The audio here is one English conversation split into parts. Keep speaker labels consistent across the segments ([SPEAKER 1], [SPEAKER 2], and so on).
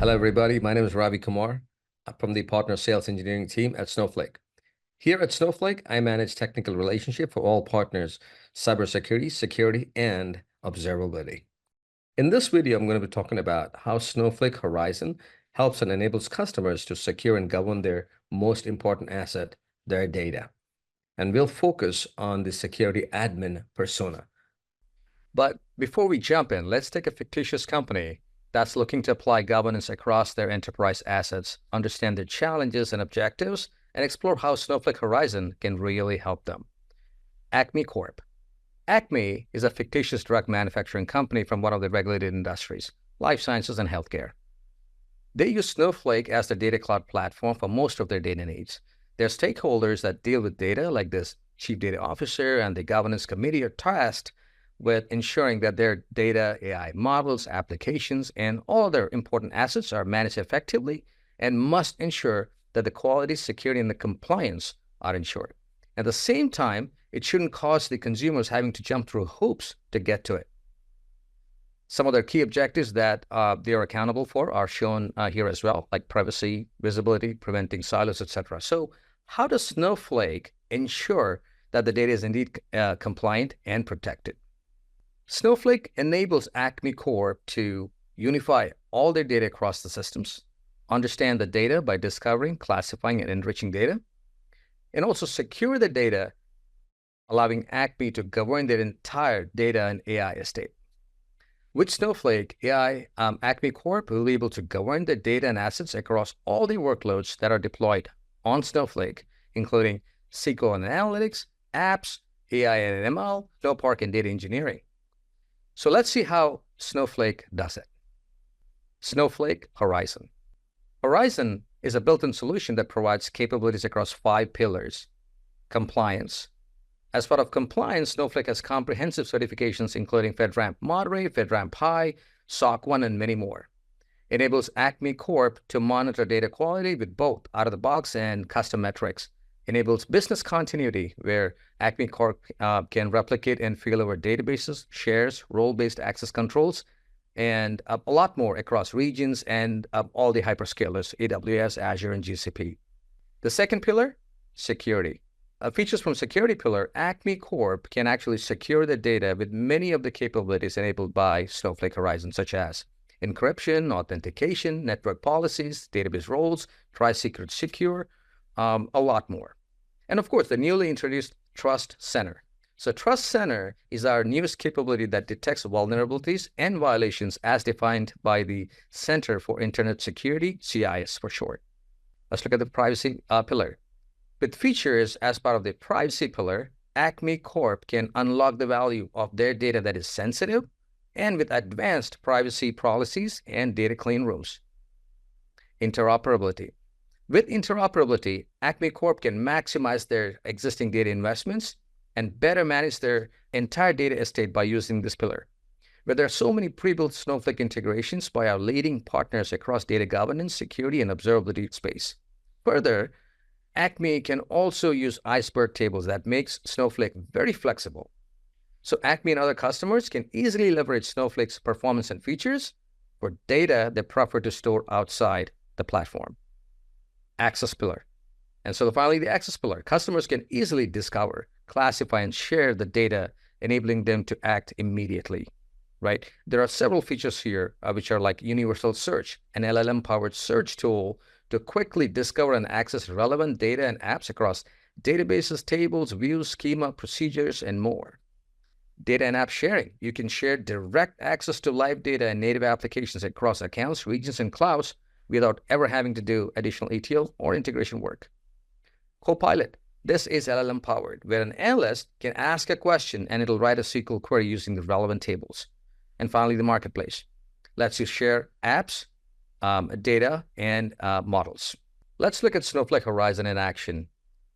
[SPEAKER 1] Hello, everybody. My name is Ravi Kumar. I'm from the partner sales engineering team at Snowflake. Here at Snowflake, I manage technical relationship for all partners, cybersecurity, security, and observability. In this video, I'm going to be talking about how Snowflake Horizon helps and enables customers to secure and govern their most important asset, their data. And we'll focus on the security admin persona. But before we jump in, let's take a fictitious company that's looking to apply governance across their enterprise assets, understand their challenges and objectives, and explore how Snowflake Horizon can really help them. Acme Corp. Acme is a fictitious drug manufacturing company from one of the regulated industries, life sciences and healthcare. They use Snowflake as their data cloud platform for most of their data needs. Their stakeholders that deal with data, like this chief data officer and the governance committee, are tasked with ensuring that their data, AI models, applications, and all their important assets are managed effectively and must ensure that the quality, security, and the compliance are ensured. At the same time, it shouldn't cause the consumers having to jump through hoops to get to it. Some of their key objectives that they are accountable for are shown here as well, like privacy, visibility, preventing silos, etc. So how does Snowflake ensure that the data is indeed compliant and protected? Snowflake enables Acme Corp to unify all their data across the systems, understand the data by discovering, classifying, and enriching data, and also secure the data, allowing Acme to govern their entire data and AI estate. With Snowflake AI, Acme Corp will be able to govern the data and assets across all the workloads that are deployed on Snowflake, including SQL and analytics, apps, AI and ML, Snowpark, and data engineering. So let's see how Snowflake does it. Snowflake Horizon. Horizon is a built-in solution that provides capabilities across 5 pillars. Compliance. As part of compliance, Snowflake has comprehensive certifications including FedRAMP Moderate, FedRAMP High, SOC 1, and many more. Enables Acme Corp to monitor data quality with both out-of-the-box and custom metrics. Enables business continuity, where Acme Corp can replicate and fail over databases, shares, role-based access controls, and a lot more across regions and all the hyperscalers, AWS, Azure, and GCP. The second pillar, security. Features from security pillar, Acme Corp can actually secure the data with many of the capabilities enabled by Snowflake Horizon, such as encryption, authentication, network policies, database roles, tri-secret secure, a lot more. And of course, the newly introduced Trust Center. So Trust Center is our newest capability that detects vulnerabilities and violations as defined by the Center for Internet Security, CIS for short. Let's look at the privacy pillar. With features as part of the privacy pillar, Acme Corp can unlock the value of their data that is sensitive and with advanced privacy policies and data clean rooms. Interoperability. With interoperability, Acme Corp can maximize their existing data investments and better manage their entire data estate by using this pillar. But there are so many pre-built Snowflake integrations by our leading partners across data governance, security, and observability space. Further, Acme can also use iceberg tables that makes Snowflake very flexible. So Acme and other customers can easily leverage Snowflake's performance and features for data they prefer to store outside the platform. Access pillar. And so finally, the access pillar. Customers can easily discover, classify, and share the data, enabling them to act immediately, right? There are several features here, which are like universal search, an LLM-powered search tool to quickly discover and access relevant data and apps across databases, tables, views, schema, procedures, and more. Data and app sharing. You can share direct access to live data and native applications across accounts, regions, and clouds without ever having to do additional ETL or integration work. Copilot. This is LLM powered, where an analyst can ask a question and it'll write a SQL query using the relevant tables. And finally, the marketplace. Lets you share apps, data, and models. Let's look at Snowflake Horizon in action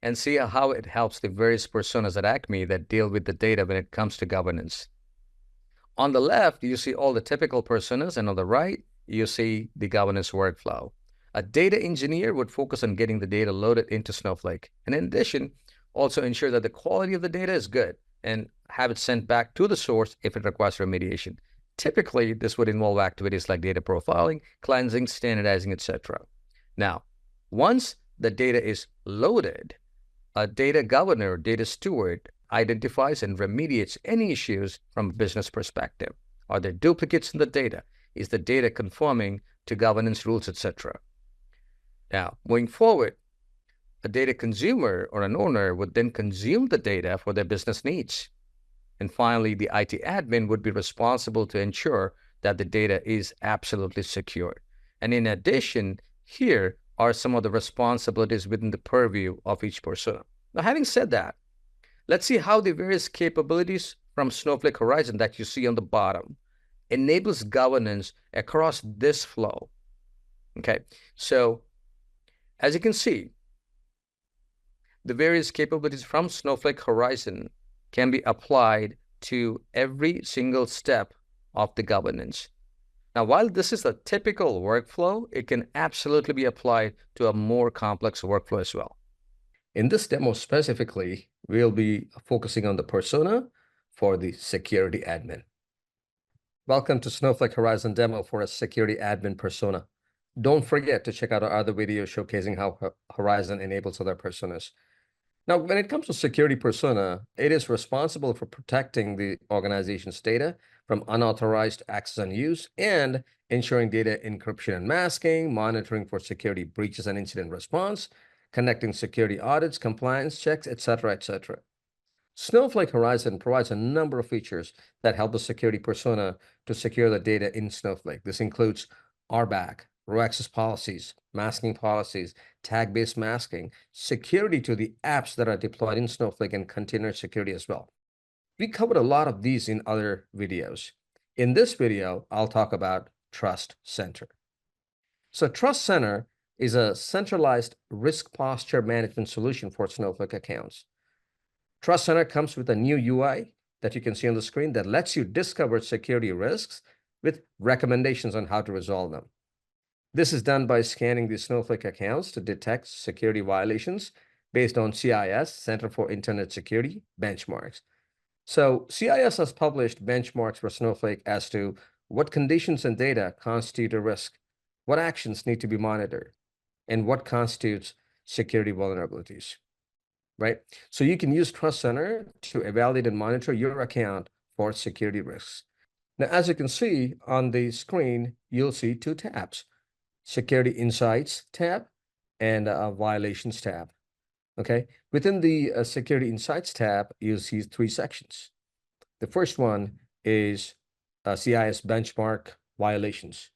[SPEAKER 1] and see how it helps the various personas at Acme that deal with the data when it comes to governance. On the left, you see all the typical personas, and on the right, you see the governance workflow. A data engineer would focus on getting the data loaded into Snowflake, and in addition, also ensure that the quality of the data is good and have it sent back to the source if it requires remediation.
[SPEAKER 2] Typically, this would involve activities like data profiling, cleansing, standardizing, etc. Now, once the data is loaded, a data governor, data steward, identifies and remediates any issues from a business perspective. Are there duplicates in the data? Is the data conforming to governance rules, etc.? Now, moving forward, a data consumer or an owner would then consume the data for their business needs. And finally, the IT admin would be responsible to ensure that the data is absolutely secure. And in addition, here are some of the responsibilities within the purview of each persona. Now, having said that, let's see how the various capabilities from Snowflake Horizon that you see on the bottom enables governance across this flow. Okay, so as you can see, the various capabilities from Snowflake Horizon can be applied to every single step of the governance. Now, while this is a typical workflow, it can absolutely be applied to a more complex workflow as well.
[SPEAKER 1] In this demo specifically, we'll be focusing on the persona for the security admin. Welcome to Snowflake Horizon demo for a security admin persona. Don't forget to check out our other videos showcasing how Horizon enables other personas. Now, when it comes to security persona, it is responsible for protecting the organization's data from unauthorized access and use, and ensuring data encryption and masking, monitoring for security breaches and incident response, conducting security audits, compliance checks, etc., etc. Snowflake Horizon provides a number of features that help the security persona to secure the data in Snowflake. This includes RBAC, row access policies, masking policies, tag-based masking, security to the apps that are deployed in Snowflake, and container security as well. We covered a lot of these in other videos. In this video, I'll talk about Trust Center. So Trust Center is a centralized risk posture management solution for Snowflake accounts. Trust Center comes with a new UI that you can see on the screen that lets you discover security risks with recommendations on how to resolve them. This is done by scanning the Snowflake accounts to detect security violations based on CIS, Center for Internet Security, benchmarks. So CIS has published benchmarks for Snowflake as to what conditions and data constitute a risk, what actions need to be monitored, and what constitutes security vulnerabilities, right? So you can use Trust Center to evaluate and monitor your account for security risks. Now, as you can see on the screen, you'll see two tabs: Security Insights tab and Violations tab. Okay, within the Security Insights tab, you'll see three sections. The first one is CIS benchmark violations.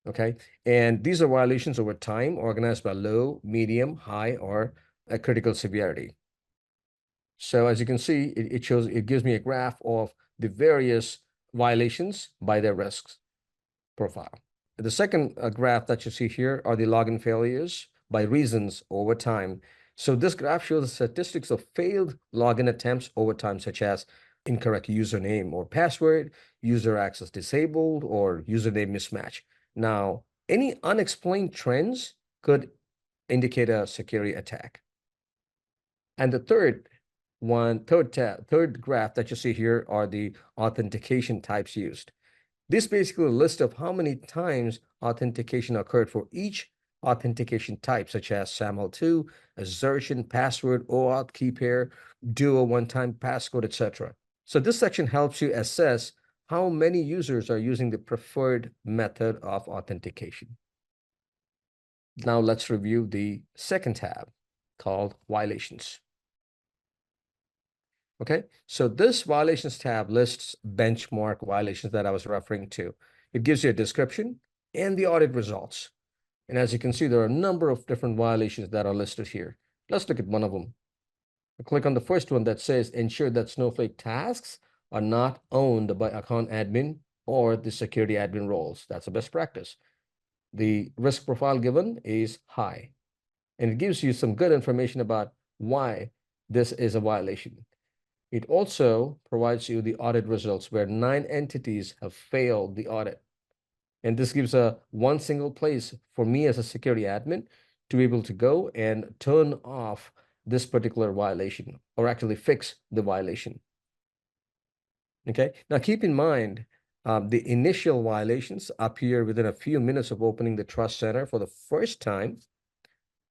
[SPEAKER 1] Okay, and these are violations over time organized by low, medium, high, or a critical severity. So as you can see, it gives me a graph of the various violations by their risks profile. The second graph that you see here are the login failures by reasons over time. So this graph shows the statistics of failed login attempts over time, such as incorrect username or password, user access disabled, or username mismatch. Now, any unexplained trends could indicate a security attack. And the third graph that you see here are the authentication types used. This basically a list of how many times authentication occurred for each authentication type, such as SAML2, assertion, password, OAuth, key pair, duo one-time passcode, etc. So this section helps you assess how many users are using the preferred method of authentication. Now let's review the second tab called Violations. Okay, so this Violations tab lists benchmark violations that I was referring to. It gives you a description and the audit results. And as you can see, there are a number of different violations that are listed here. Let's look at one of them. I click on the first one that says, ensure that Snowflake tasks are not owned by account admin or the security admin roles. That's a best practice. The risk profile given is high, and it gives you some good information about why this is a violation. It also provides you the audit results where 9 entities have failed the audit. And this gives one single place for me as a security admin to be able to go and turn off this particular violation, or actually fix the violation. Okay, now keep in mind, The initial violations appear within a few minutes of opening the Trust Center for the first time,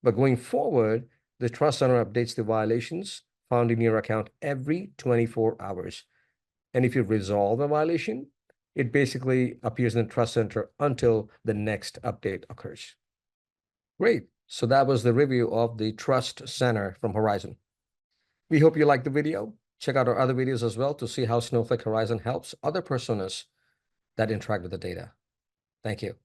[SPEAKER 1] but going forward, the Trust Center updates the violations found in your account every 24 hours. And if you resolve a violation, it basically appears in the Trust Center until the next update occurs. Great. So that was the review of the Trust Center from Horizon. We hope you liked the video. Check out our other videos as well to see how Snowflake Horizon helps other personas that interact with the data. Thank you.